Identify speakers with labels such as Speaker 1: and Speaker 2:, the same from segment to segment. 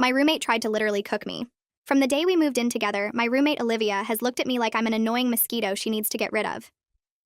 Speaker 1: My roommate tried to literally cook me. From the day we moved in together, my roommate Olivia has looked at me like I'm an annoying mosquito she needs to get rid of.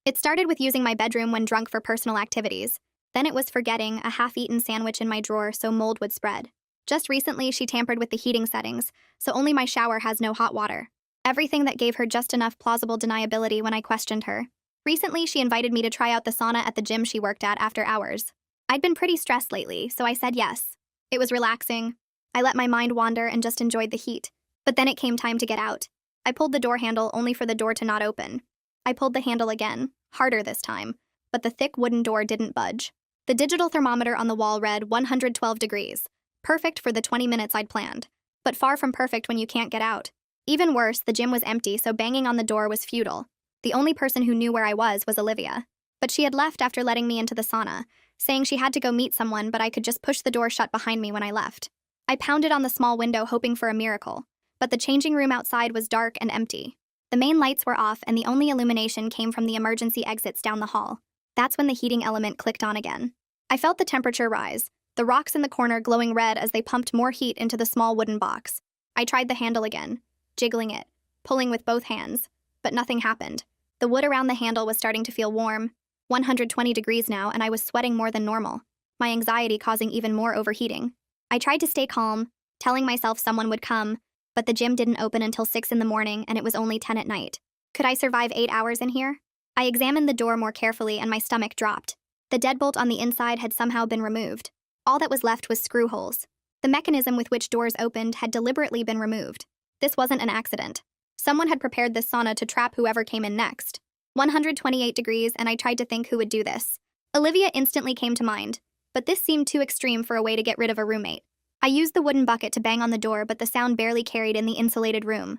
Speaker 1: It started with using my bedroom when drunk for personal activities. Then it was forgetting a half-eaten sandwich in my drawer so mold would spread. Just recently, she tampered with the heating settings, so only my shower has no hot water. Everything that gave her just enough plausible deniability when I questioned her. Recently, she invited me to try out the sauna at the gym she worked at after hours. I'd been pretty stressed lately, so I said yes. It was relaxing. I let my mind wander and just enjoyed the heat. But then it came time to get out. I pulled the door handle only for the door to not open. I pulled the handle again, harder this time, but the thick wooden door didn't budge. The digital thermometer on the wall read 112 degrees, perfect for the 20 minutes I'd planned, but far from perfect when you can't get out. Even worse, the gym was empty, so banging on the door was futile. The only person who knew where I was Olivia. But she had left after letting me into the sauna, saying she had to go meet someone, but I could just push the door shut behind me when I left. I pounded on the small window hoping for a miracle, but the changing room outside was dark and empty. The main lights were off and the only illumination came from the emergency exits down the hall. That's when the heating element clicked on again. I felt the temperature rise, the rocks in the corner glowing red as they pumped more heat into the small wooden box. I tried the handle again, jiggling it, pulling with both hands, but nothing happened. The wood around the handle was starting to feel warm, 120 degrees now, and I was sweating more than normal, my anxiety causing even more overheating. I tried to stay calm, telling myself someone would come, but the gym didn't open until 6 in the morning and it was only 10 at night. Could I survive 8 hours in here? I examined the door more carefully and my stomach dropped. The deadbolt on the inside had somehow been removed. All that was left was screw holes. The mechanism with which doors opened had deliberately been removed. This wasn't an accident. Someone had prepared this sauna to trap whoever came in next. 128 degrees, and I tried to think who would do this. Olivia instantly came to mind, but this seemed too extreme for a way to get rid of a roommate. I used the wooden bucket to bang on the door, but the sound barely carried in the insulated room.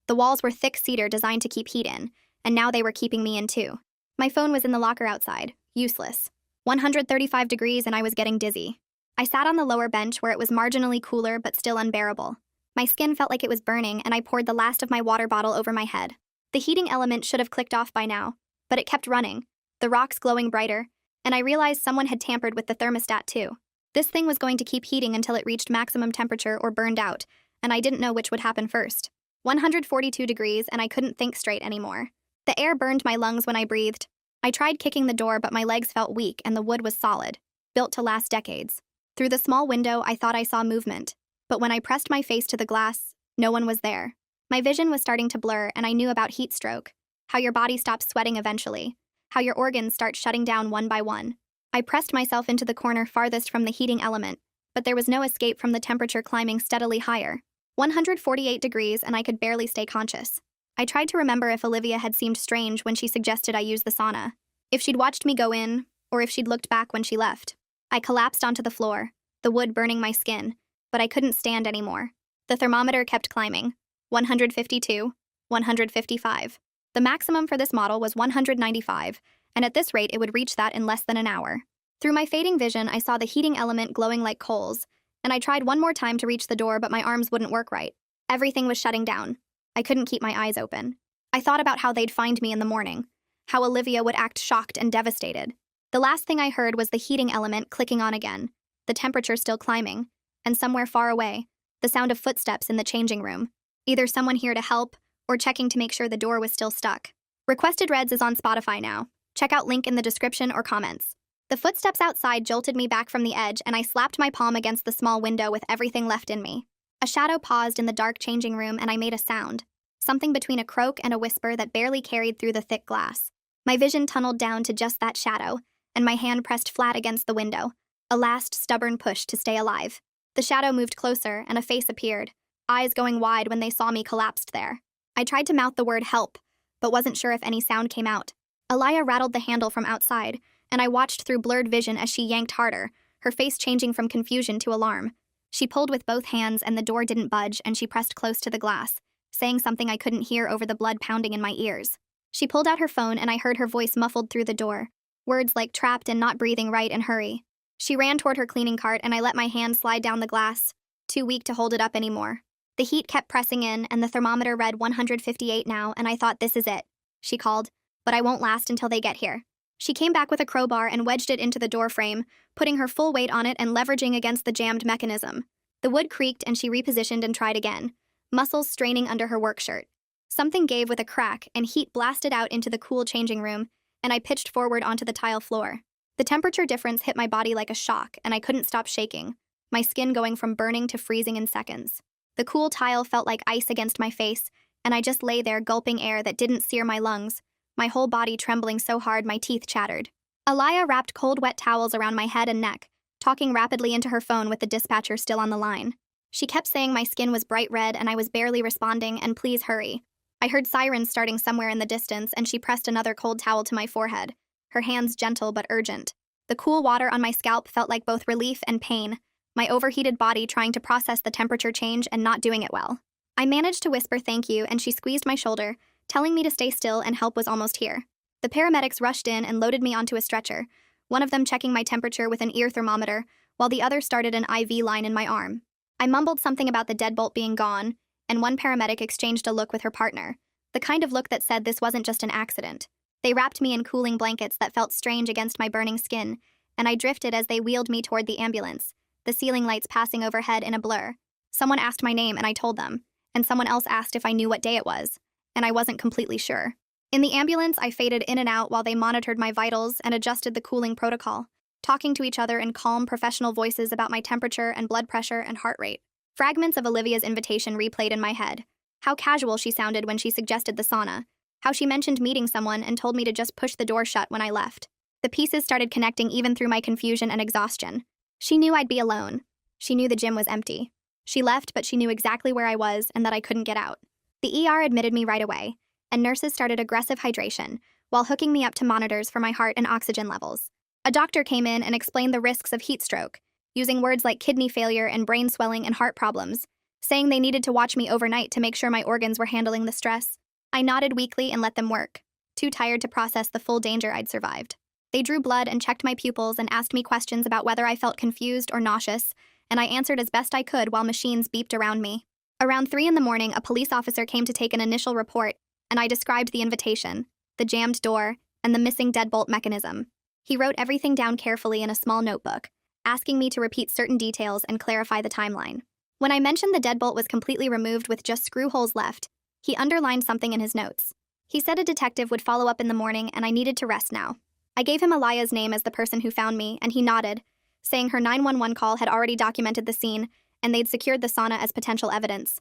Speaker 1: The walls were thick cedar designed to keep heat in, and now they were keeping me in too. My phone was in the locker outside, useless. 135 degrees and I was getting dizzy. I sat on the lower bench where it was marginally cooler but still unbearable. My skin felt like it was burning and I poured the last of my water bottle over my head. The heating element should have clicked off by now, but it kept running, the rocks glowing brighter, and I realized someone had tampered with the thermostat too. This thing was going to keep heating until it reached maximum temperature or burned out, and I didn't know which would happen first. 142 degrees and I couldn't think straight anymore. The air burned my lungs when I breathed. I tried kicking the door, but my legs felt weak and the wood was solid, built to last decades. Through the small window, I thought I saw movement, but when I pressed my face to the glass, no one was there. My vision was starting to blur and I knew about heat stroke, how your body stops sweating eventually, how your organs start shutting down one by one. I pressed myself into the corner farthest from the heating element, but there was no escape from the temperature climbing steadily higher. 148 degrees and I could barely stay conscious. I tried to remember if Olivia had seemed strange when she suggested I use the sauna, if she'd watched me go in, or if she'd looked back when she left. I collapsed onto the floor, the wood burning my skin, but I couldn't stand anymore. The thermometer kept climbing. 152, 155. The maximum for this model was 195, and at this rate it would reach that in less than an hour. Through my fading vision, I saw the heating element glowing like coals, and I tried one more time to reach the door, but my arms wouldn't work right. Everything was shutting down. I couldn't keep my eyes open. I thought about how they'd find me in the morning, how Olivia would act shocked and devastated. The last thing I heard was the heating element clicking on again, the temperature still climbing, and somewhere far away, the sound of footsteps in the changing room. Either someone here to help, or checking to make sure the door was still stuck. Requested Reds is on Spotify now. Check out link in the description or comments. The footsteps outside jolted me back from the edge and I slapped my palm against the small window with everything left in me. A shadow paused in the dark changing room and I made a sound. Something between a croak and a whisper that barely carried through the thick glass. My vision tunneled down to just that shadow, and my hand pressed flat against the window. A last stubborn push to stay alive. The shadow moved closer and a face appeared, eyes going wide when they saw me collapsed there. I tried to mouth the word help, but wasn't sure if any sound came out. Alaya rattled the handle from outside, and I watched through blurred vision as she yanked harder, her face changing from confusion to alarm. She pulled with both hands and the door didn't budge, and she pressed close to the glass, saying something I couldn't hear over the blood pounding in my ears. She pulled out her phone and I heard her voice muffled through the door, words like trapped and not breathing right and hurry. She ran toward her cleaning cart and I let my hand slide down the glass, too weak to hold it up anymore. The heat kept pressing in and the thermometer read 158 now, and I thought, this is it. She called, but I won't last until they get here. She came back with a crowbar and wedged it into the door frame, putting her full weight on it and leveraging against the jammed mechanism. The wood creaked and she repositioned and tried again, muscles straining under her work shirt. Something gave with a crack and heat blasted out into the cool changing room, and I pitched forward onto the tile floor. The temperature difference hit my body like a shock, and I couldn't stop shaking, my skin going from burning to freezing in seconds. The cool tile felt like ice against my face, and I just lay there gulping air that didn't sear my lungs, my whole body trembling so hard my teeth chattered. Aliyah wrapped cold wet towels around my head and neck, talking rapidly into her phone with the dispatcher still on the line. She kept saying my skin was bright red and I was barely responding and please hurry. I heard sirens starting somewhere in the distance and she pressed another cold towel to my forehead, her hands gentle but urgent. The cool water on my scalp felt like both relief and pain, my overheated body trying to process the temperature change and not doing it well. I managed to whisper thank you and she squeezed my shoulder, telling me to stay still and help was almost here. The paramedics rushed in and loaded me onto a stretcher, one of them checking my temperature with an ear thermometer, while the other started an IV line in my arm. I mumbled something about the deadbolt being gone, and one paramedic exchanged a look with her partner, the kind of look that said this wasn't just an accident. They wrapped me in cooling blankets that felt strange against my burning skin, and I drifted as they wheeled me toward the ambulance, the ceiling lights passing overhead in a blur. Someone asked my name and I told them, and someone else asked if I knew what day it was, and I wasn't completely sure. In the ambulance, I faded in and out while they monitored my vitals and adjusted the cooling protocol, talking to each other in calm, professional voices about my temperature and blood pressure and heart rate. Fragments of Olivia's invitation replayed in my head. How casual she sounded when she suggested the sauna. How she mentioned meeting someone and told me to just push the door shut when I left. The pieces started connecting even through my confusion and exhaustion. She knew I'd be alone. She knew the gym was empty. She left, but she knew exactly where I was and that I couldn't get out. The ER admitted me right away, and nurses started aggressive hydration while hooking me up to monitors for my heart and oxygen levels. A doctor came in and explained the risks of heat stroke, using words like kidney failure and brain swelling and heart problems, saying they needed to watch me overnight to make sure my organs were handling the stress. I nodded weakly and let them work, too tired to process the full danger I'd survived. They drew blood and checked my pupils and asked me questions about whether I felt confused or nauseous, and I answered as best I could while machines beeped around me. Around 3 a.m, a police officer came to take an initial report, and I described the invitation, the jammed door, and the missing deadbolt mechanism. He wrote everything down carefully in a small notebook, asking me to repeat certain details and clarify the timeline. When I mentioned the deadbolt was completely removed with just screw holes left, he underlined something in his notes. He said a detective would follow up in the morning and I needed to rest now. I gave him Aliyah's name as the person who found me, and he nodded, saying her 911 call had already documented the scene and they'd secured the sauna as potential evidence.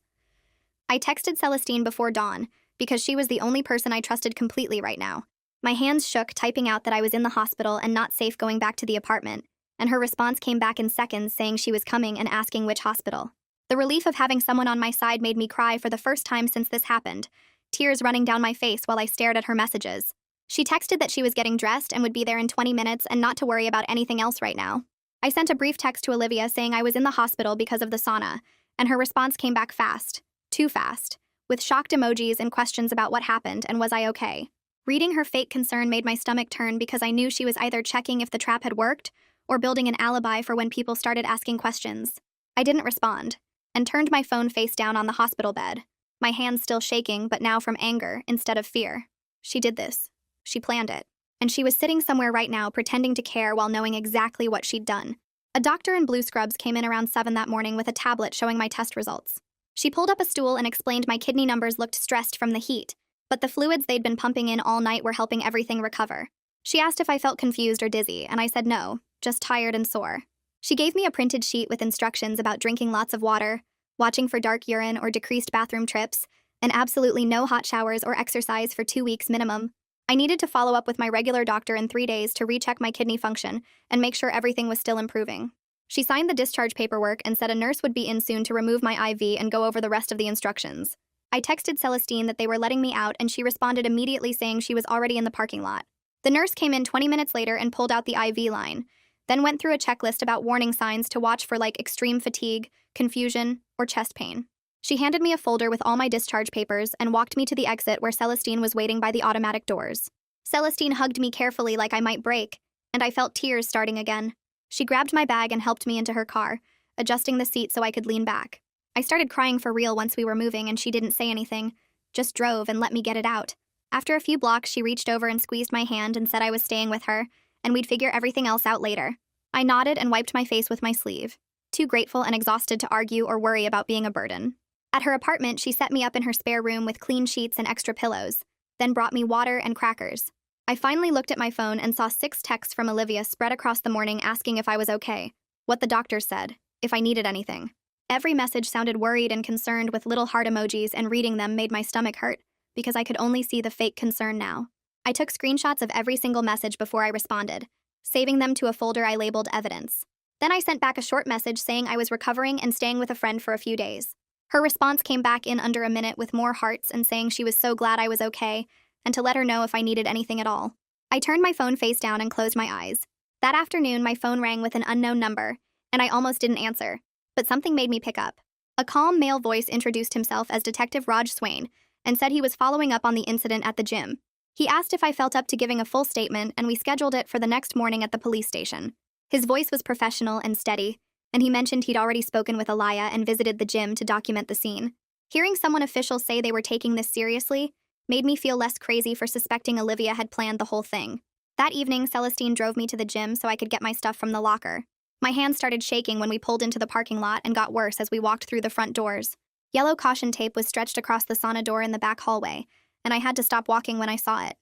Speaker 1: I texted Celestine before dawn, because she was the only person I trusted completely right now. My hands shook typing out that I was in the hospital and not safe going back to the apartment, and her response came back in seconds saying she was coming and asking which hospital. The relief of having someone on my side made me cry for the first time since this happened, tears running down my face while I stared at her messages. She texted that she was getting dressed and would be there in 20 minutes and not to worry about anything else right now. I sent a brief text to Olivia saying I was in the hospital because of the sauna, and her response came back fast, too fast, with shocked emojis and questions about what happened and was I okay. Reading her fake concern made my stomach turn because I knew she was either checking if the trap had worked or building an alibi for when people started asking questions. I didn't respond, and turned my phone face down on the hospital bed, my hands still shaking but now from anger instead of fear. She did this. She planned it. And she was sitting somewhere right now pretending to care while knowing exactly what she'd done. A doctor in blue scrubs came in around 7 that morning with a tablet showing my test results. She pulled up a stool and explained my kidney numbers looked stressed from the heat, but the fluids they'd been pumping in all night were helping everything recover. She asked if I felt confused or dizzy, and I said no, just tired and sore. She gave me a printed sheet with instructions about drinking lots of water, watching for dark urine or decreased bathroom trips, and absolutely no hot showers or exercise for 2 weeks minimum. I needed to follow up with my regular doctor in 3 days to recheck my kidney function and make sure everything was still improving. She signed the discharge paperwork and said a nurse would be in soon to remove my IV and go over the rest of the instructions. I texted Celestine that they were letting me out and she responded immediately saying she was already in the parking lot. The nurse came in 20 minutes later and pulled out the IV line, then went through a checklist about warning signs to watch for like extreme fatigue, confusion, or chest pain. She handed me a folder with all my discharge papers and walked me to the exit where Celestine was waiting by the automatic doors. Celestine hugged me carefully like I might break, and I felt tears starting again. She grabbed my bag and helped me into her car, adjusting the seat so I could lean back. I started crying for real once we were moving and she didn't say anything, just drove and let me get it out. After a few blocks, she reached over and squeezed my hand and said I was staying with her, and we'd figure everything else out later. I nodded and wiped my face with my sleeve. too grateful and exhausted to argue or worry about being a burden. At her apartment, she set me up in her spare room with clean sheets and extra pillows, then brought me water and crackers. I finally looked at my phone and saw 6 texts from Olivia spread across the morning asking if I was okay, what the doctor said, if I needed anything. Every message sounded worried and concerned with little heart emojis, and reading them made my stomach hurt because I could only see the fake concern now. I took screenshots of every single message before I responded, saving them to a folder I labeled evidence. Then I sent back a short message saying I was recovering and staying with a friend for a few days. Her response came back in under a minute with more hearts and saying she was so glad I was okay and to let her know if I needed anything at all. I turned my phone face down and closed my eyes. That afternoon, my phone rang with an unknown number, and I almost didn't answer, but something made me pick up. A calm male voice introduced himself as Detective Raj Swain and said he was following up on the incident at the gym. He asked if I felt up to giving a full statement, and we scheduled it for the next morning at the police station. His voice was professional and steady, and he mentioned he'd already spoken with Alaya and visited the gym to document the scene. Hearing someone official say they were taking this seriously made me feel less crazy for suspecting Olivia had planned the whole thing. That evening, Celestine drove me to the gym so I could get my stuff from the locker. My hands started shaking when we pulled into the parking lot and got worse as we walked through the front doors. Yellow caution tape was stretched across the sauna door in the back hallway, and I had to stop walking when I saw it.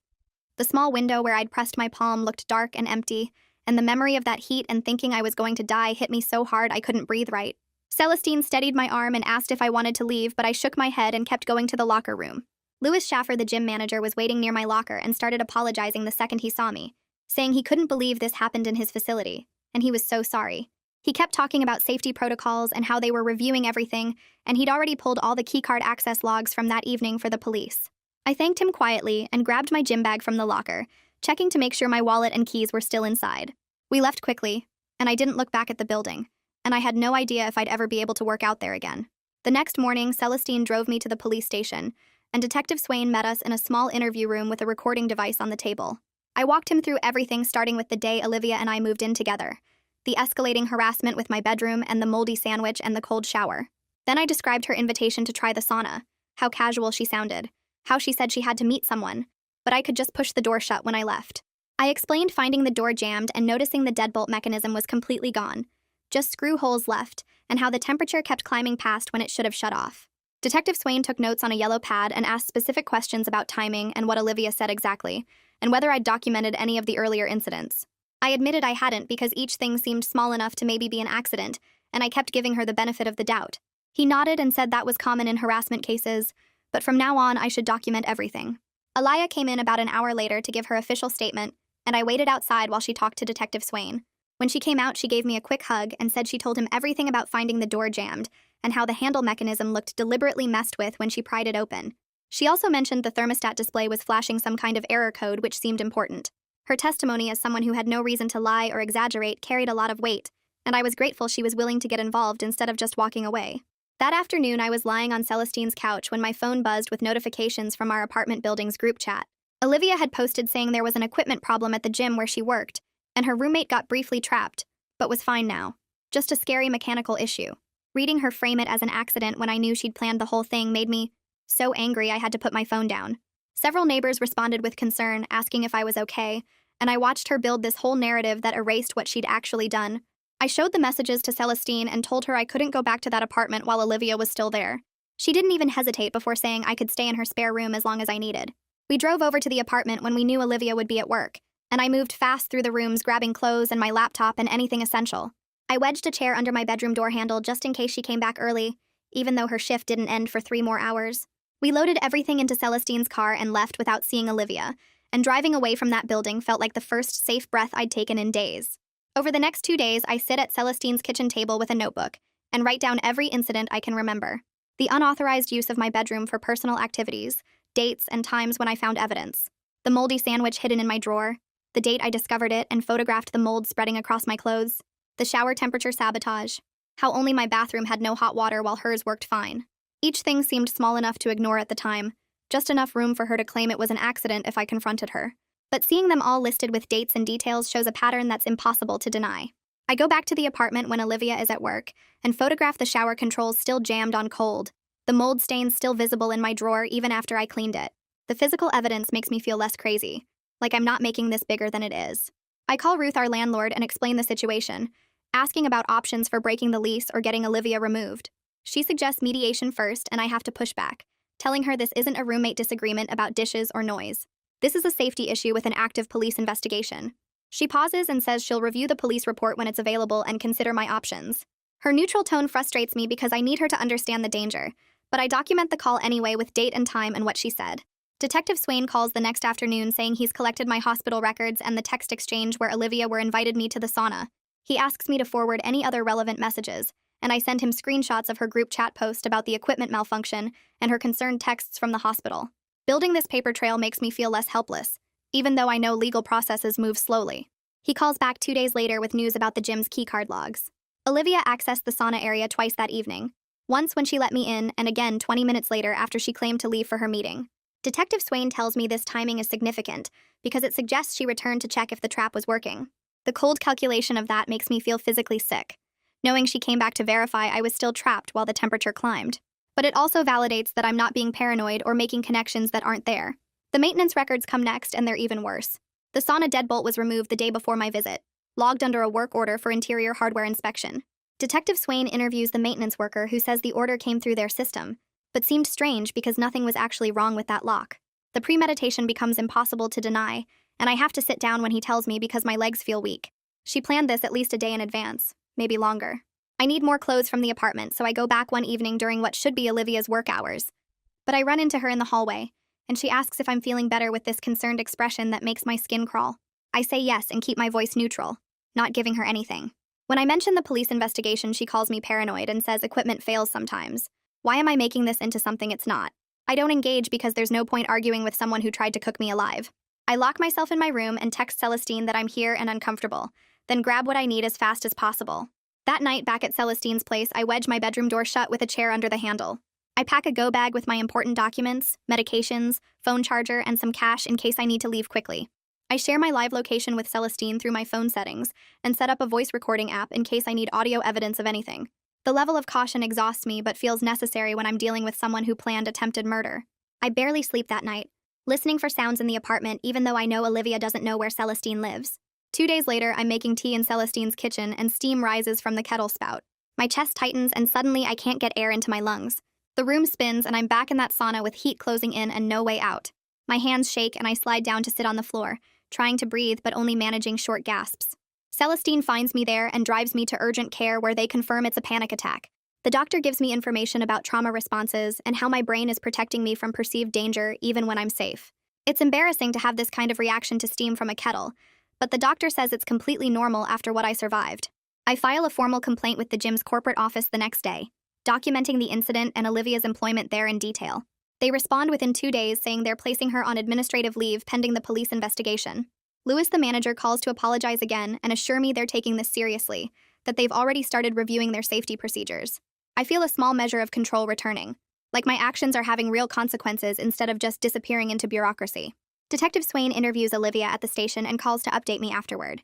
Speaker 1: The small window where I'd pressed my palm looked dark and empty, and the memory of that heat and thinking I was going to die hit me so hard I couldn't breathe right. Celestine steadied my arm and asked if I wanted to leave, but I shook my head and kept going to the locker room. Louis Schaffer, the gym manager, was waiting near my locker and started apologizing the second he saw me, saying he couldn't believe this happened in his facility, and he was so sorry. He kept talking about safety protocols and how they were reviewing everything, and he'd already pulled all the keycard access logs from that evening for the police. I thanked him quietly and grabbed my gym bag from the locker, checking to make sure my wallet and keys were still inside. We left quickly, and I didn't look back at the building, and I had no idea if I'd ever be able to work out there again. The next morning, Celestine drove me to the police station, and Detective Swain met us in a small interview room with a recording device on the table. I walked him through everything, starting with the day Olivia and I moved in together, the escalating harassment with my bedroom and the moldy sandwich and the cold shower. Then I described her invitation to try the sauna, how casual she sounded, how she said she had to meet someone, but I could just push the door shut when I left. I explained finding the door jammed and noticing the deadbolt mechanism was completely gone, just screw holes left, and how the temperature kept climbing past when it should have shut off. Detective Swain took notes on a yellow pad and asked specific questions about timing and what Olivia said exactly, and whether I'd documented any of the earlier incidents. I admitted I hadn't because each thing seemed small enough to maybe be an accident, and I kept giving her the benefit of the doubt. He nodded and said that was common in harassment cases, but from now on I should document everything. Alaya came in about an hour later to give her official statement, and I waited outside while she talked to Detective Swain. When she came out, she gave me a quick hug and said she told him everything about finding the door jammed and how the handle mechanism looked deliberately messed with when she pried it open. She also mentioned the thermostat display was flashing some kind of error code, which seemed important. Her testimony as someone who had no reason to lie or exaggerate carried a lot of weight, and I was grateful she was willing to get involved instead of just walking away. That afternoon, I was lying on Celestine's couch when my phone buzzed with notifications from our apartment building's group chat. Olivia had posted saying there was an equipment problem at the gym where she worked, and her roommate got briefly trapped, but was fine now. Just a scary mechanical issue. Reading her frame it as an accident when I knew she'd planned the whole thing made me so angry I had to put my phone down. Several neighbors responded with concern, asking if I was okay, and I watched her build this whole narrative that erased what she'd actually done. I showed the messages to Celestine and told her I couldn't go back to that apartment while Olivia was still there. She didn't even hesitate before saying I could stay in her spare room as long as I needed. We drove over to the apartment when we knew Olivia would be at work, and I moved fast through the rooms, grabbing clothes and my laptop and anything essential. I wedged a chair under my bedroom door handle just in case she came back early, even though her shift didn't end for 3 more hours. We loaded everything into Celestine's car and left without seeing Olivia, and driving away from that building felt like the first safe breath I'd taken in days. Over the next 2 days, I sit at Celestine's kitchen table with a notebook and write down every incident I can remember. The unauthorized use of my bedroom for personal activities, dates, and times when I found evidence. The moldy sandwich hidden in my drawer, the date I discovered it and photographed the mold spreading across my clothes, the shower temperature sabotage, how only my bathroom had no hot water while hers worked fine. Each thing seemed small enough to ignore at the time, just enough room for her to claim it was an accident if I confronted her. But seeing them all listed with dates and details shows a pattern that's impossible to deny. I go back to the apartment when Olivia is at work and photograph the shower controls still jammed on cold, the mold stains still visible in my drawer even after I cleaned it. The physical evidence makes me feel less crazy, like I'm not making this bigger than it is. I call Ruth, our landlord, and explain the situation, asking about options for breaking the lease or getting Olivia removed. She suggests mediation first, and I have to push back, telling her this isn't a roommate disagreement about dishes or noise. This is a safety issue with an active police investigation. She pauses and says she'll review the police report when it's available and consider my options. Her neutral tone frustrates me because I need her to understand the danger, but I document the call anyway with date and time and what she said. Detective Swain calls the next afternoon saying he's collected my hospital records and the text exchange where Olivia invited me to the sauna. He asks me to forward any other relevant messages, and I send him screenshots of her group chat post about the equipment malfunction and her concerned texts from the hospital. Building this paper trail makes me feel less helpless, even though I know legal processes move slowly. He calls back 2 days later with news about the gym's keycard logs. Olivia accessed the sauna area twice that evening, once when she let me in and again 20 minutes later after she claimed to leave for her meeting. Detective Swain tells me this timing is significant because it suggests she returned to check if the trap was working. The cold calculation of that makes me feel physically sick, knowing she came back to verify I was still trapped while the temperature climbed. But it also validates that I'm not being paranoid or making connections that aren't there. The maintenance records come next, and they're even worse. The sauna deadbolt was removed the day before my visit, logged under a work order for interior hardware inspection. Detective Swain interviews the maintenance worker who says the order came through their system, but seemed strange because nothing was actually wrong with that lock. The premeditation becomes impossible to deny, and I have to sit down when he tells me because my legs feel weak. She planned this at least a day in advance, maybe longer. I need more clothes from the apartment, so I go back one evening during what should be Olivia's work hours. But I run into her in the hallway, and she asks if I'm feeling better with this concerned expression that makes my skin crawl. I say yes and keep my voice neutral, not giving her anything. When I mention the police investigation, she calls me paranoid and says equipment fails sometimes. Why am I making this into something it's not? I don't engage because there's no point arguing with someone who tried to cook me alive. I lock myself in my room and text Celestine that I'm here and uncomfortable, then grab what I need as fast as possible. That night, back at Celestine's place, I wedge my bedroom door shut with a chair under the handle. I pack a go bag with my important documents, medications, phone charger, and some cash in case I need to leave quickly. I share my live location with Celestine through my phone settings and set up a voice recording app in case I need audio evidence of anything. The level of caution exhausts me but feels necessary when I'm dealing with someone who planned attempted murder. I barely sleep that night, listening for sounds in the apartment even though I know Olivia doesn't know where Celestine lives. 2 days later, I'm making tea in Celestine's kitchen and steam rises from the kettle spout. My chest tightens and suddenly I can't get air into my lungs. The room spins and I'm back in that sauna with heat closing in and no way out. My hands shake and I slide down to sit on the floor, trying to breathe but only managing short gasps. Celestine finds me there and drives me to urgent care where they confirm it's a panic attack. The doctor gives me information about trauma responses and how my brain is protecting me from perceived danger even when I'm safe. It's embarrassing to have this kind of reaction to steam from a kettle, but the doctor says it's completely normal after what I survived. I file a formal complaint with the gym's corporate office the next day, documenting the incident and Olivia's employment there in detail. They respond within 2 days saying they're placing her on administrative leave pending the police investigation. Lewis, the manager, calls to apologize again and assure me they're taking this seriously, that they've already started reviewing their safety procedures. I feel a small measure of control returning, like my actions are having real consequences instead of just disappearing into bureaucracy. Detective Swain interviews Olivia at the station and calls to update me afterward.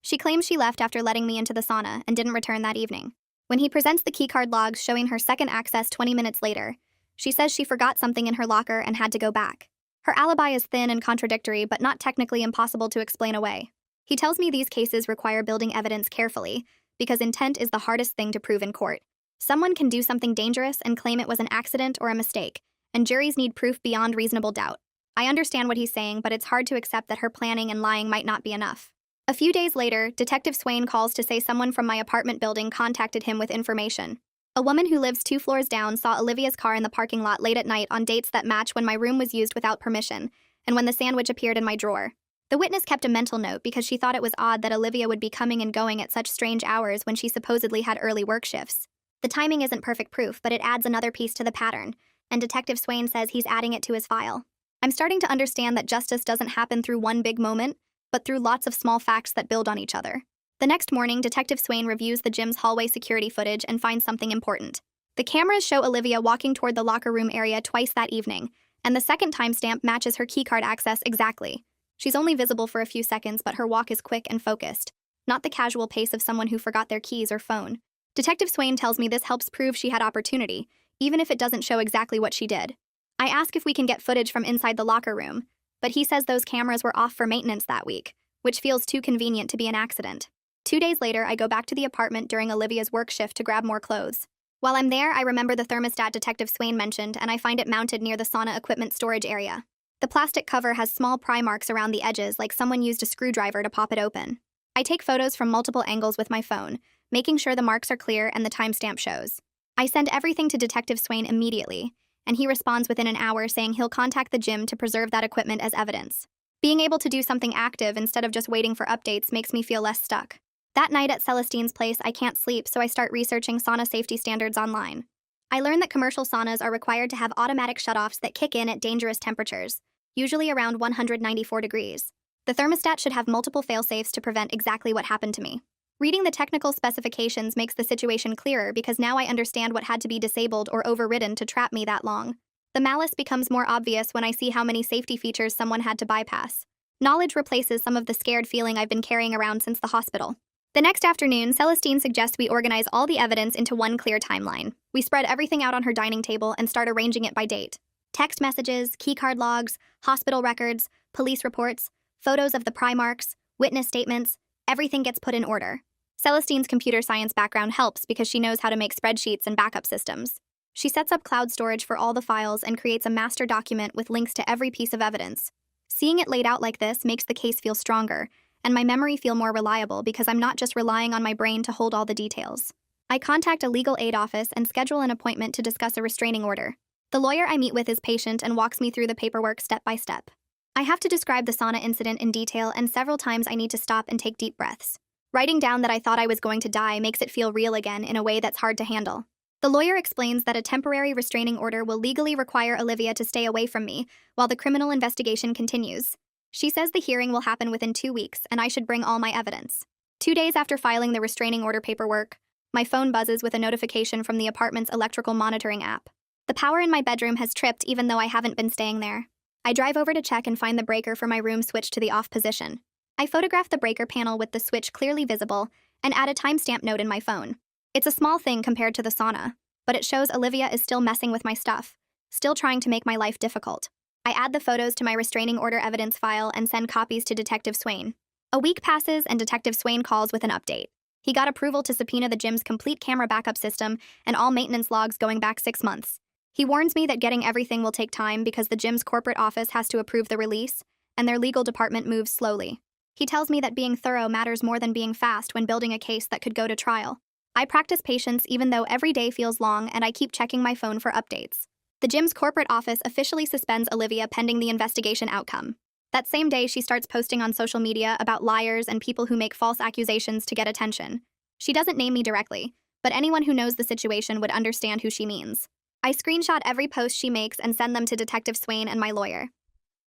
Speaker 1: She claims she left after letting me into the sauna and didn't return that evening. When he presents the keycard logs showing her second access 20 minutes later, she says she forgot something in her locker and had to go back. Her alibi is thin and contradictory, but not technically impossible to explain away. He tells me these cases require building evidence carefully, because intent is the hardest thing to prove in court. Someone can do something dangerous and claim it was an accident or a mistake, and juries need proof beyond reasonable doubt. I understand what he's saying, but it's hard to accept that her planning and lying might not be enough. A few days later, Detective Swain calls to say someone from my apartment building contacted him with information. A woman who lives 2 floors down saw Olivia's car in the parking lot late at night on dates that match when my room was used without permission, and when the sandwich appeared in my drawer. The witness kept a mental note because she thought it was odd that Olivia would be coming and going at such strange hours when she supposedly had early work shifts. The timing isn't perfect proof, but it adds another piece to the pattern, and Detective Swain says he's adding it to his file. I'm starting to understand that justice doesn't happen through one big moment, but through lots of small facts that build on each other. The next morning, Detective Swain reviews the gym's hallway security footage and finds something important. The cameras show Olivia walking toward the locker room area twice that evening, and the second timestamp matches her keycard access exactly. She's only visible for a few seconds, but her walk is quick and focused, not the casual pace of someone who forgot their keys or phone. Detective Swain tells me this helps prove she had opportunity, even if it doesn't show exactly what she did. I ask if we can get footage from inside the locker room, but he says those cameras were off for maintenance that week, which feels too convenient to be an accident. 2 days later, I go back to the apartment during Olivia's work shift to grab more clothes. While I'm there, I remember the thermostat Detective Swain mentioned, and I find it mounted near the sauna equipment storage area. The plastic cover has small pry marks around the edges, like someone used a screwdriver to pop it open. I take photos from multiple angles with my phone, making sure the marks are clear and the timestamp shows. I send everything to Detective Swain immediately, and he responds within an hour saying he'll contact the gym to preserve that equipment as evidence. Being able to do something active instead of just waiting for updates makes me feel less stuck. That night at Celestine's place, I can't sleep, so I start researching sauna safety standards online. I learn that commercial saunas are required to have automatic shutoffs that kick in at dangerous temperatures, usually around 194 degrees. The thermostat should have multiple fail-safes to prevent exactly what happened to me. Reading the technical specifications makes the situation clearer because now I understand what had to be disabled or overridden to trap me that long. The malice becomes more obvious when I see how many safety features someone had to bypass. Knowledge replaces some of the scared feeling I've been carrying around since the hospital. The next afternoon, Celestine suggests we organize all the evidence into one clear timeline. We spread everything out on her dining table and start arranging it by date. Text messages, keycard logs, hospital records, police reports, photos of the pry marks, witness statements, everything gets put in order. Celestine's computer science background helps because she knows how to make spreadsheets and backup systems. She sets up cloud storage for all the files and creates a master document with links to every piece of evidence. Seeing it laid out like this makes the case feel stronger, and my memory feel more reliable because I'm not just relying on my brain to hold all the details. I contact a legal aid office and schedule an appointment to discuss a restraining order. The lawyer I meet with is patient and walks me through the paperwork step by step. I have to describe the sauna incident in detail, and several times I need to stop and take deep breaths. Writing down that I thought I was going to die makes it feel real again in a way that's hard to handle. The lawyer explains that a temporary restraining order will legally require Olivia to stay away from me while the criminal investigation continues. She says the hearing will happen within 2 weeks, and I should bring all my evidence. 2 days after filing the restraining order paperwork, my phone buzzes with a notification from the apartment's electrical monitoring app. The power in my bedroom has tripped even though I haven't been staying there. I drive over to check and find the breaker for my room switched to the off position. I photograph the breaker panel with the switch clearly visible and add a timestamp note in my phone. It's a small thing compared to the sauna, but it shows Olivia is still messing with my stuff, still trying to make my life difficult. I add the photos to my restraining order evidence file and send copies to Detective Swain. A week passes and Detective Swain calls with an update. He got approval to subpoena the gym's complete camera backup system and all maintenance logs going back 6 months. He warns me that getting everything will take time because the gym's corporate office has to approve the release, and their legal department moves slowly. He tells me that being thorough matters more than being fast when building a case that could go to trial. I practice patience even though every day feels long, and I keep checking my phone for updates. The gym's corporate office officially suspends Olivia pending the investigation outcome. That same day, she starts posting on social media about liars and people who make false accusations to get attention. She doesn't name me directly, but anyone who knows the situation would understand who she means. I screenshot every post she makes and send them to Detective Swain and my lawyer.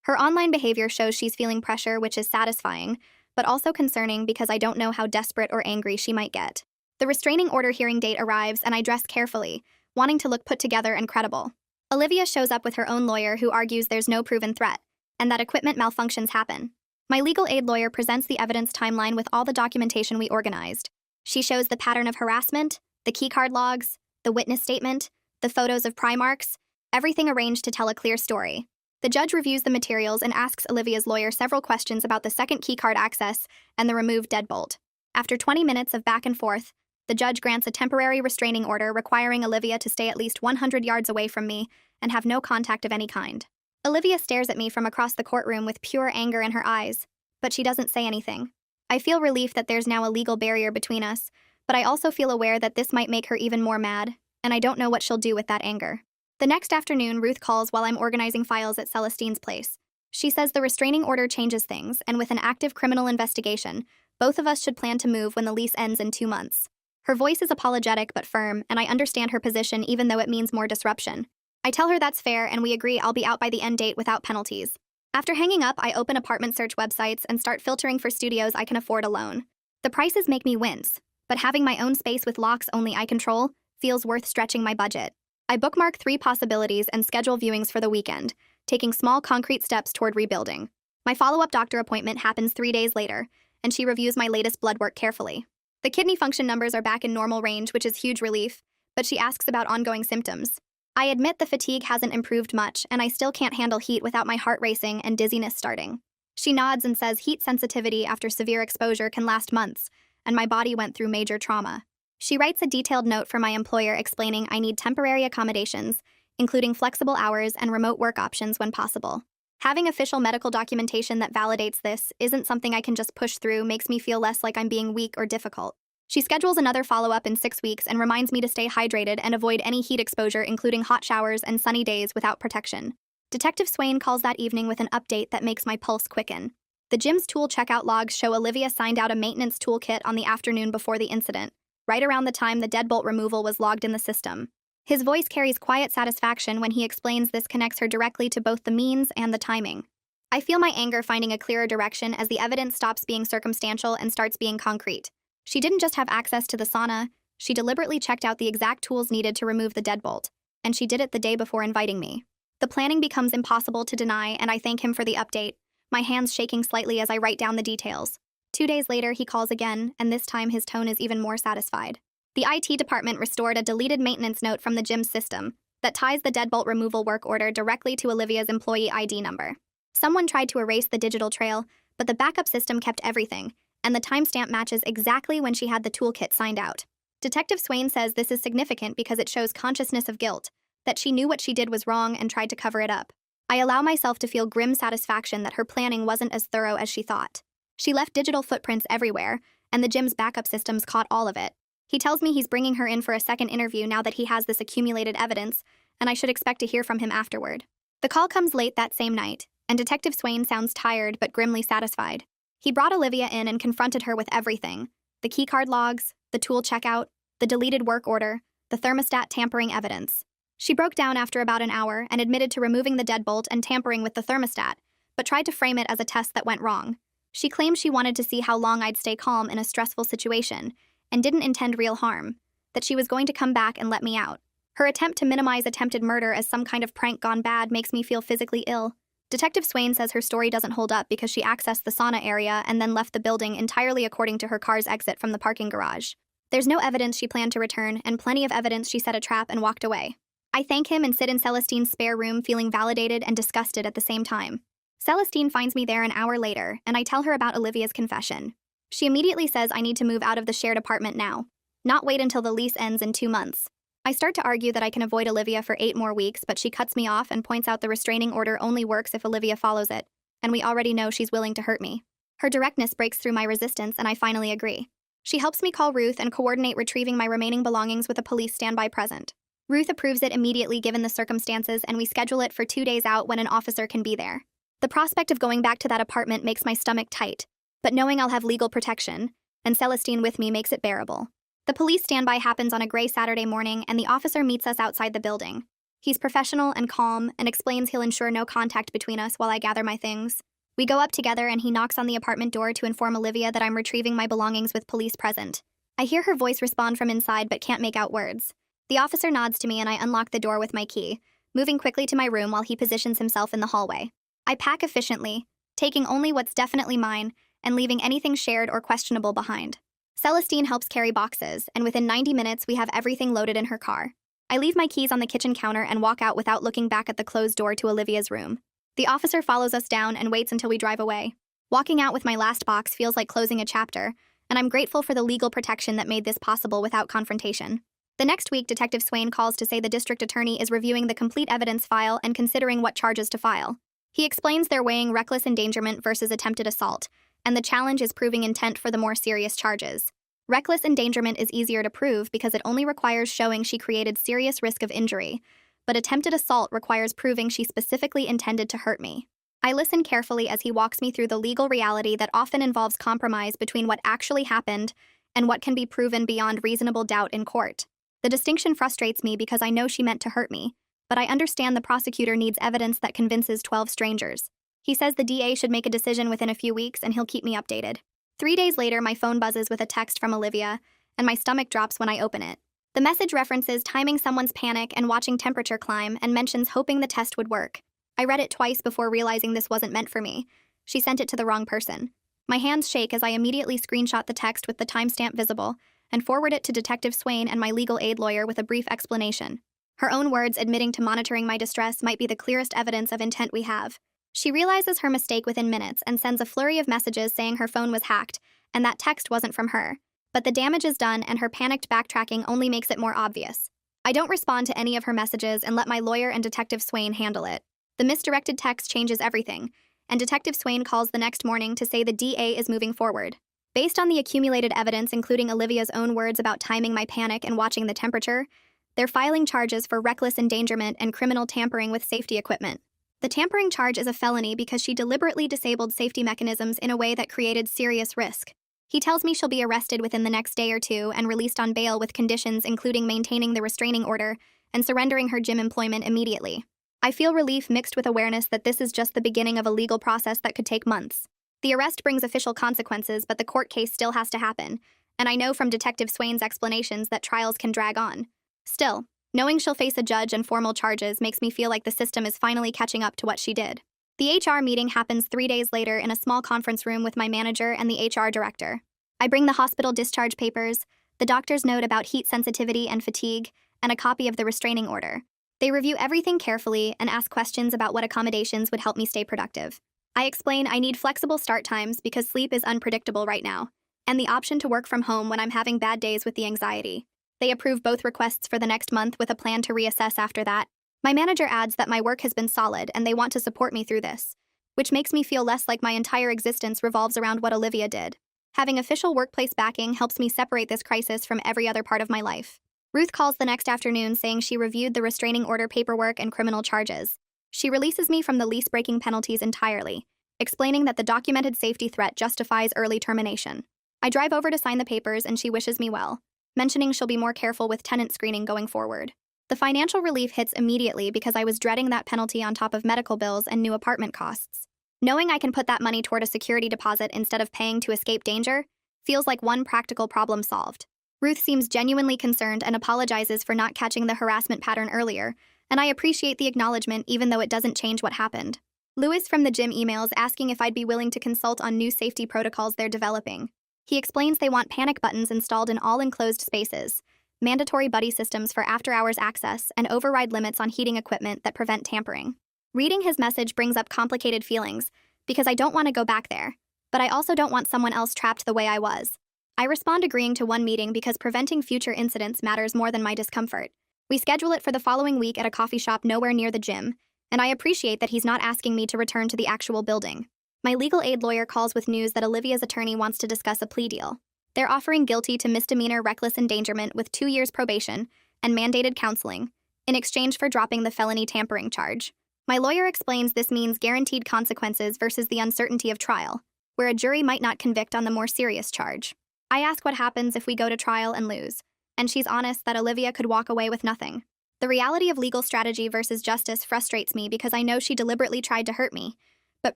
Speaker 1: Her online behavior shows she's feeling pressure, which is satisfying, but also concerning because I don't know how desperate or angry she might get. The restraining order hearing date arrives and I dress carefully, wanting to look put together and credible. Olivia shows up with her own lawyer who argues there's no proven threat, and that equipment malfunctions happen. My legal aid lawyer presents the evidence timeline with all the documentation we organized. She shows the pattern of harassment, the keycard logs, the witness statement, the photos of pry marks, everything arranged to tell a clear story. The judge reviews the materials and asks Olivia's lawyer several questions about the second keycard access and the removed deadbolt. After 20 minutes of back and forth, the judge grants a temporary restraining order requiring Olivia to stay at least 100 yards away from me and have no contact of any kind. Olivia stares at me from across the courtroom with pure anger in her eyes, but she doesn't say anything. I feel relief that there's now a legal barrier between us, but I also feel aware that this might make her even more mad, and I don't know what she'll do with that anger. The next afternoon, Ruth calls while I'm organizing files at Celestine's place. She says the restraining order changes things, and with an active criminal investigation, both of us should plan to move when the lease ends in 2 months. Her voice is apologetic but firm, and I understand her position even though it means more disruption. I tell her that's fair, and we agree I'll be out by the end date without penalties. After hanging up, I open apartment search websites and start filtering for studios I can afford alone. The prices make me wince, but having my own space with locks only I control feels worth stretching my budget. I bookmark 3 possibilities and schedule viewings for the weekend, taking small concrete steps toward rebuilding. My follow-up doctor appointment happens 3 days later, and she reviews my latest blood work carefully. The kidney function numbers are back in normal range, which is huge relief, but she asks about ongoing symptoms. I admit the fatigue hasn't improved much, and I still can't handle heat without my heart racing and dizziness starting. She nods and says heat sensitivity after severe exposure can last months, and my body went through major trauma. She writes a detailed note for my employer explaining I need temporary accommodations, including flexible hours and remote work options when possible. Having official medical documentation that validates this isn't something I can just push through, makes me feel less like I'm being weak or difficult. She schedules another follow-up in 6 weeks and reminds me to stay hydrated and avoid any heat exposure, including hot showers and sunny days without protection. Detective Swain calls that evening with an update that makes my pulse quicken. The gym's tool checkout logs show Olivia signed out a maintenance toolkit on the afternoon before the incident, right around the time the deadbolt removal was logged in the system. His voice carries quiet satisfaction when he explains this connects her directly to both the means and the timing. I feel my anger finding a clearer direction as the evidence stops being circumstantial and starts being concrete. She didn't just have access to the sauna, she deliberately checked out the exact tools needed to remove the deadbolt, and she did it the day before inviting me. The planning becomes impossible to deny, and I thank him for the update, my hands shaking slightly as I write down the details. 2 days later, he calls again, and this time his tone is even more satisfied. The IT department restored a deleted maintenance note from the gym's system that ties the deadbolt removal work order directly to Olivia's employee ID number. Someone tried to erase the digital trail, but the backup system kept everything, and the timestamp matches exactly when she had the toolkit signed out. Detective Swain says this is significant because it shows consciousness of guilt, that she knew what she did was wrong and tried to cover it up. I allow myself to feel grim satisfaction that her planning wasn't as thorough as she thought. She left digital footprints everywhere, and the gym's backup systems caught all of it. He tells me he's bringing her in for a second interview now that he has this accumulated evidence, and I should expect to hear from him afterward. The call comes late that same night, and Detective Swain sounds tired but grimly satisfied. He brought Olivia in and confronted her with everything: the keycard logs, the tool checkout, the deleted work order, the thermostat tampering evidence. She broke down after about an hour and admitted to removing the deadbolt and tampering with the thermostat, but tried to frame it as a test that went wrong. She claimed she wanted to see how long I'd stay calm in a stressful situation, and didn't intend real harm, that she was going to come back and let me out. Her attempt to minimize attempted murder as some kind of prank gone bad makes me feel physically ill. Detective Swain says her story doesn't hold up because she accessed the sauna area and then left the building entirely according to her car's exit from the parking garage. There's no evidence she planned to return, and plenty of evidence she set a trap and walked away. I thank him and sit in Celestine's spare room feeling validated and disgusted at the same time. Celestine finds me there an hour later, and I tell her about Olivia's confession. She immediately says I need to move out of the shared apartment now, not wait until the lease ends in 2 months. I start to argue that I can avoid Olivia for 8 more weeks, but she cuts me off and points out the restraining order only works if Olivia follows it, and we already know she's willing to hurt me. Her directness breaks through my resistance, and I finally agree. She helps me call Ruth and coordinate retrieving my remaining belongings with a police standby present. Ruth approves it immediately given the circumstances, and we schedule it for 2 days out when an officer can be there. The prospect of going back to that apartment makes my stomach tight, but knowing I'll have legal protection, and Celestine with me, makes it bearable. The police standby happens on a gray Saturday morning, and the officer meets us outside the building. He's professional and calm, and explains he'll ensure no contact between us while I gather my things. We go up together, and he knocks on the apartment door to inform Olivia that I'm retrieving my belongings with police present. I hear her voice respond from inside but can't make out words. The officer nods to me, and I unlock the door with my key, moving quickly to my room while he positions himself in the hallway. I pack efficiently, taking only what's definitely mine, and leaving anything shared or questionable behind. Celestine helps carry boxes, and within 90 minutes we have everything loaded in her car. I leave my keys on the kitchen counter and walk out without looking back at the closed door to Olivia's room. The officer follows us down and waits until we drive away. Walking out with my last box feels like closing a chapter, and I'm grateful for the legal protection that made this possible without confrontation. The next week, Detective Swain calls to say the district attorney is reviewing the complete evidence file and considering what charges to file. He explains they're weighing reckless endangerment versus attempted assault, and the challenge is proving intent for the more serious charges. Reckless endangerment is easier to prove because it only requires showing she created serious risk of injury, but attempted assault requires proving she specifically intended to hurt me. I listen carefully as he walks me through the legal reality that often involves compromise between what actually happened and what can be proven beyond reasonable doubt in court. The distinction frustrates me because I know she meant to hurt me, but I understand the prosecutor needs evidence that convinces 12 strangers. He says the DA should make a decision within a few weeks and he'll keep me updated. 3 days later, my phone buzzes with a text from Olivia, and my stomach drops when I open it. The message references timing someone's panic and watching temperature climb and mentions hoping the test would work. I read it twice before realizing this wasn't meant for me. She sent it to the wrong person. My hands shake as I immediately screenshot the text with the timestamp visible and forward it to Detective Swain and my legal aid lawyer with a brief explanation. Her own words admitting to monitoring my distress might be the clearest evidence of intent we have. She realizes her mistake within minutes and sends a flurry of messages saying her phone was hacked and that text wasn't from her, But the damage is done, and her panicked backtracking only makes it more obvious. I don't respond to any of her messages and let my lawyer and Detective Swain handle it. The misdirected text changes everything, and Detective Swain calls the next morning to say the DA is moving forward. Based on the accumulated evidence, including Olivia's own words about timing my panic and watching the temperature, they're filing charges for reckless endangerment and criminal tampering with safety equipment. The tampering charge is a felony because she deliberately disabled safety mechanisms in a way that created serious risk. He tells me she'll be arrested within the next day or two and released on bail with conditions including maintaining the restraining order and surrendering her gym employment immediately. I feel relief mixed with awareness that this is just the beginning of a legal process that could take months. The arrest brings official consequences, but the court case still has to happen, and I know from Detective Swain's explanations that trials can drag on. Still, knowing she'll face a judge and formal charges makes me feel like the system is finally catching up to what she did. The HR meeting happens 3 days later in a small conference room with my manager and the HR director. I bring the hospital discharge papers, the doctor's note about heat sensitivity and fatigue, and a copy of the restraining order. They review everything carefully and ask questions about what accommodations would help me stay productive. I explain I need flexible start times because sleep is unpredictable right now, and the option to work from home when I'm having bad days with the anxiety. They approve both requests for the next month with a plan to reassess after that. My manager adds that my work has been solid and they want to support me through this, which makes me feel less like my entire existence revolves around what Olivia did. Having official workplace backing helps me separate this crisis from every other part of my life. Ruth calls the next afternoon saying she reviewed the restraining order paperwork and criminal charges. She releases me from the lease-breaking penalties entirely, explaining that the documented safety threat justifies early termination. I drive over to sign the papers and she wishes me well, mentioning she'll be more careful with tenant screening going forward. The financial relief hits immediately because I was dreading that penalty on top of medical bills and new apartment costs. Knowing I can put that money toward a security deposit instead of paying to escape danger feels like one practical problem solved. Ruth seems genuinely concerned and apologizes for not catching the harassment pattern earlier, and I appreciate the acknowledgement even though it doesn't change what happened. Lewis from the gym emails asking if I'd be willing to consult on new safety protocols they're developing. He explains they want panic buttons installed in all enclosed spaces, mandatory buddy systems for after-hours access, and override limits on heating equipment that prevent tampering. Reading his message brings up complicated feelings, because I don't want to go back there, but I also don't want someone else trapped the way I was. I respond agreeing to one meeting because preventing future incidents matters more than my discomfort. We schedule it for the following week at a coffee shop nowhere near the gym, and I appreciate that he's not asking me to return to the actual building. My legal aid lawyer calls with news that Olivia's attorney wants to discuss a plea deal. They're offering guilty to misdemeanor reckless endangerment with 2 years probation and mandated counseling, in exchange for dropping the felony tampering charge. My lawyer explains this means guaranteed consequences versus the uncertainty of trial, where a jury might not convict on the more serious charge. I ask what happens if we go to trial and lose, and she's honest that Olivia could walk away with nothing. The reality of legal strategy versus justice frustrates me because I know she deliberately tried to hurt me, but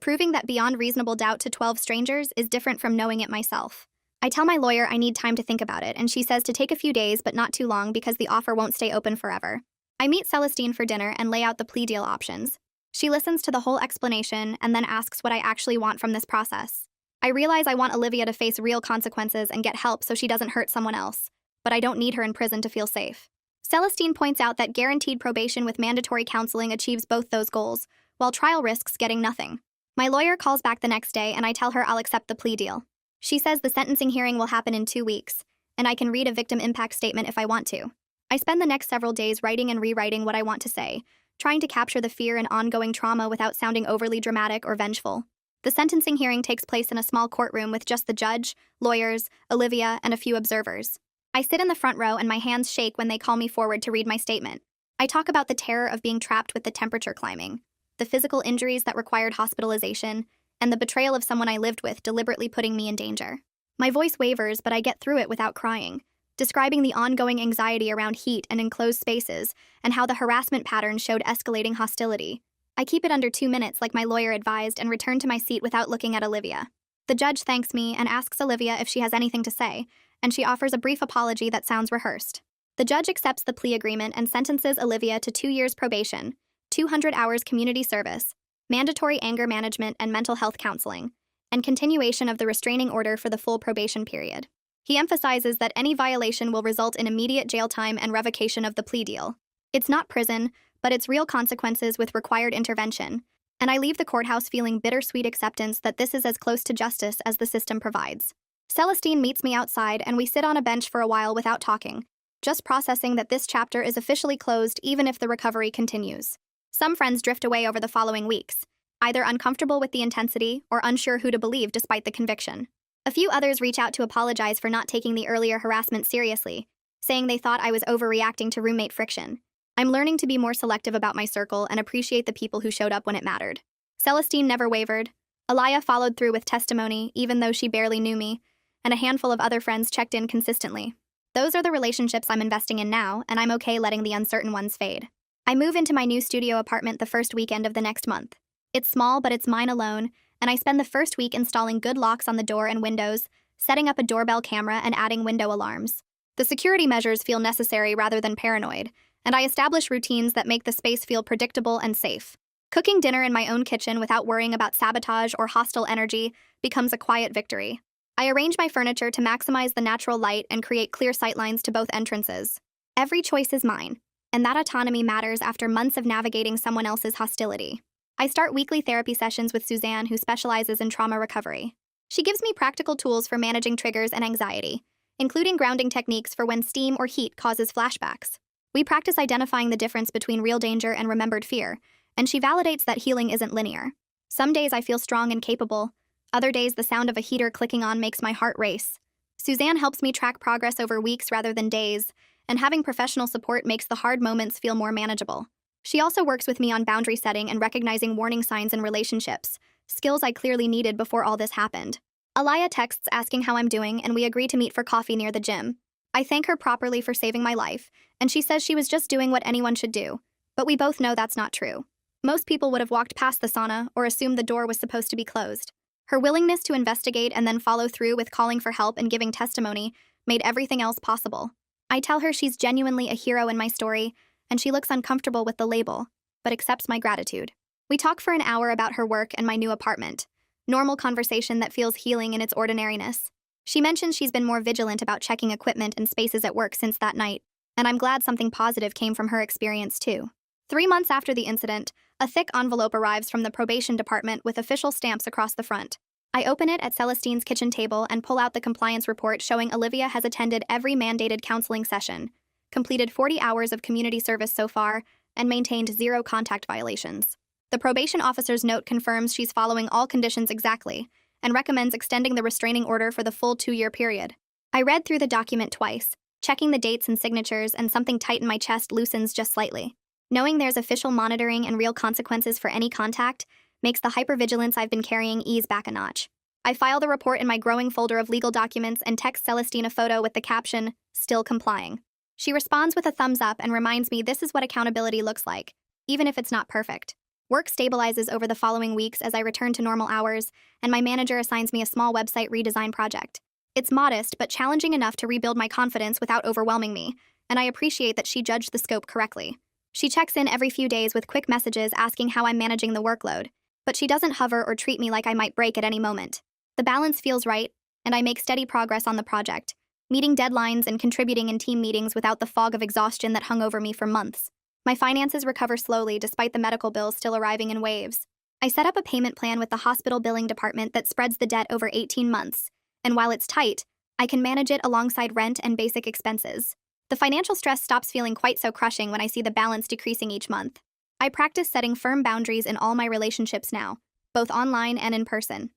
Speaker 1: proving that beyond reasonable doubt to 12 strangers is different from knowing it myself. I tell my lawyer I need time to think about it, and she says to take a few days but not too long because the offer won't stay open forever. I meet Celestine for dinner and lay out the plea deal options. She listens to the whole explanation and then asks what I actually want from this process. I realize I want Olivia to face real consequences and get help so she doesn't hurt someone else, but I don't need her in prison to feel safe. Celestine points out that guaranteed probation with mandatory counseling achieves both those goals, while trial risks getting nothing. My lawyer calls back the next day and I tell her I'll accept the plea deal. She says the sentencing hearing will happen in 2 weeks, and I can read a victim impact statement if I want to. I spend the next several days writing and rewriting what I want to say, trying to capture the fear and ongoing trauma without sounding overly dramatic or vengeful. The sentencing hearing takes place in a small courtroom with just the judge, lawyers, Olivia, and a few observers. I sit in the front row and my hands shake when they call me forward to read my statement. I talk about the terror of being trapped with the temperature climbing, the physical injuries that required hospitalization, and the betrayal of someone I lived with deliberately putting me in danger. My voice wavers, but I get through it without crying, describing the ongoing anxiety around heat and enclosed spaces, and how the harassment pattern showed escalating hostility. I keep it under 2 minutes like my lawyer advised and return to my seat without looking at Olivia. The judge thanks me and asks Olivia if she has anything to say, and she offers a brief apology that sounds rehearsed. The judge accepts the plea agreement and sentences Olivia to 2 years probation, 200 hours community service, mandatory anger management and mental health counseling, and continuation of the restraining order for the full probation period. He emphasizes that any violation will result in immediate jail time and revocation of the plea deal. It's not prison, but it's real consequences with required intervention, and I leave the courthouse feeling bittersweet acceptance that this is as close to justice as the system provides. Celestine meets me outside, and we sit on a bench for a while without talking, just processing that this chapter is officially closed even if the recovery continues. Some friends drift away over the following weeks, either uncomfortable with the intensity or unsure who to believe despite the conviction. A few others reach out to apologize for not taking the earlier harassment seriously, saying they thought I was overreacting to roommate friction. I'm learning to be more selective about my circle and appreciate the people who showed up when it mattered. Celestine never wavered. Alaya followed through with testimony, even though she barely knew me, and a handful of other friends checked in consistently. Those are the relationships I'm investing in now, and I'm okay letting the uncertain ones fade. I move into my new studio apartment the first weekend of the next month. It's small, but it's mine alone, and I spend the first week installing good locks on the door and windows, setting up a doorbell camera, and adding window alarms. The security measures feel necessary rather than paranoid, and I establish routines that make the space feel predictable and safe. Cooking dinner in my own kitchen without worrying about sabotage or hostile energy becomes a quiet victory. I arrange my furniture to maximize the natural light and create clear sightlines to both entrances. Every choice is mine, and that autonomy matters after months of navigating someone else's hostility. I start weekly therapy sessions with Suzanne, who specializes in trauma recovery. She gives me practical tools for managing triggers and anxiety, including grounding techniques for when steam or heat causes flashbacks. We practice identifying the difference between real danger and remembered fear, and she validates that healing isn't linear. Some days I feel strong and capable. Other days the sound of a heater clicking on makes my heart race. Suzanne helps me track progress over weeks rather than days, and having professional support makes the hard moments feel more manageable. She also works with me on boundary setting and recognizing warning signs in relationships, skills I clearly needed before all this happened. Alaya texts asking how I'm doing, and we agree to meet for coffee near the gym. I thank her properly for saving my life, and she says she was just doing what anyone should do, but we both know that's not true. Most people would have walked past the sauna or assumed the door was supposed to be closed. Her willingness to investigate and then follow through with calling for help and giving testimony made everything else possible. I tell her she's genuinely a hero in my story, and she looks uncomfortable with the label, but accepts my gratitude. We talk for an hour about her work and my new apartment. Normal conversation that feels healing in its ordinariness. She mentions she's been more vigilant about checking equipment and spaces at work since that night, and I'm glad something positive came from her experience too. 3 months after the incident, a thick envelope arrives from the probation department with official stamps across the front. I open it at Celestine's kitchen table and pull out the compliance report showing Olivia has attended every mandated counseling session, completed 40 hours of community service so far, and maintained 0 contact violations. The probation officer's note confirms she's following all conditions exactly, and recommends extending the restraining order for the full 2-year period. I read through the document twice, checking the dates and signatures, and something tight in my chest loosens just slightly. Knowing there's official monitoring and real consequences for any contact makes the hypervigilance I've been carrying ease back a notch. I file the report in my growing folder of legal documents and text Celestine a photo with the caption, "Still complying." She responds with a thumbs up and reminds me this is what accountability looks like, even if it's not perfect. Work stabilizes over the following weeks as I return to normal hours, and my manager assigns me a small website redesign project. It's modest, but challenging enough to rebuild my confidence without overwhelming me, and I appreciate that she judged the scope correctly. She checks in every few days with quick messages asking how I'm managing the workload, but she doesn't hover or treat me like I might break at any moment. The balance feels right, and I make steady progress on the project, meeting deadlines and contributing in team meetings without the fog of exhaustion that hung over me for months. My finances recover slowly despite the medical bills still arriving in waves. I set up a payment plan with the hospital billing department that spreads the debt over 18 months, and while it's tight, I can manage it alongside rent and basic expenses. The financial stress stops feeling quite so crushing when I see the balance decreasing each month. I practice setting firm boundaries in all my relationships now, both online and in person.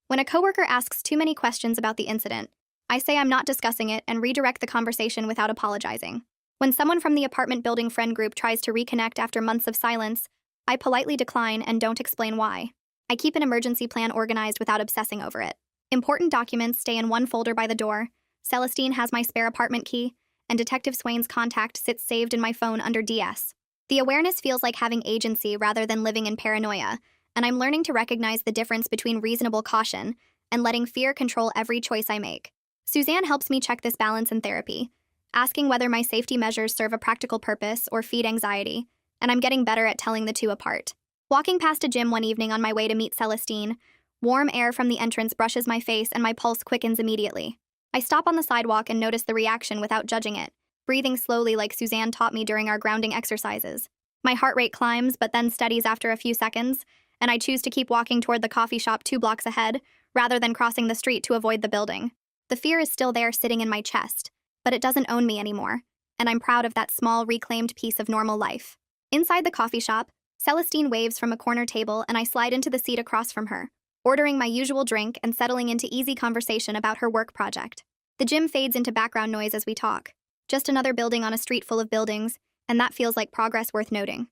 Speaker 1: When a coworker asks too many questions about the incident, I say I'm not discussing it and redirect the conversation without apologizing. When someone from the apartment building friend group tries to reconnect after months of silence, I politely decline and don't explain why. I keep an emergency plan organized without obsessing over it. Important documents stay in one folder by the door, Celestine has my spare apartment key, and Detective Swain's contact sits saved in my phone under DS. The awareness feels like having agency rather than living in paranoia, and I'm learning to recognize the difference between reasonable caution and letting fear control every choice I make. Suzanne helps me check this balance in therapy, asking whether my safety measures serve a practical purpose or feed anxiety, and I'm getting better at telling the two apart. Walking past a gym one evening on my way to meet Celestine, warm air from the entrance brushes my face and my pulse quickens immediately. I stop on the sidewalk and notice the reaction without judging it, breathing slowly like Suzanne taught me during our grounding exercises. My heart rate climbs, but then steadies after a few seconds, and I choose to keep walking toward the coffee shop 2 blocks ahead, rather than crossing the street to avoid the building. The fear is still there sitting in my chest, but it doesn't own me anymore, and I'm proud of that small, reclaimed piece of normal life. Inside the coffee shop, Celestine waves from a corner table and I slide into the seat across from her, ordering my usual drink and settling into easy conversation about her work project. The gym fades into background noise as we talk. Just another building on a street full of buildings, and that feels like progress worth noting.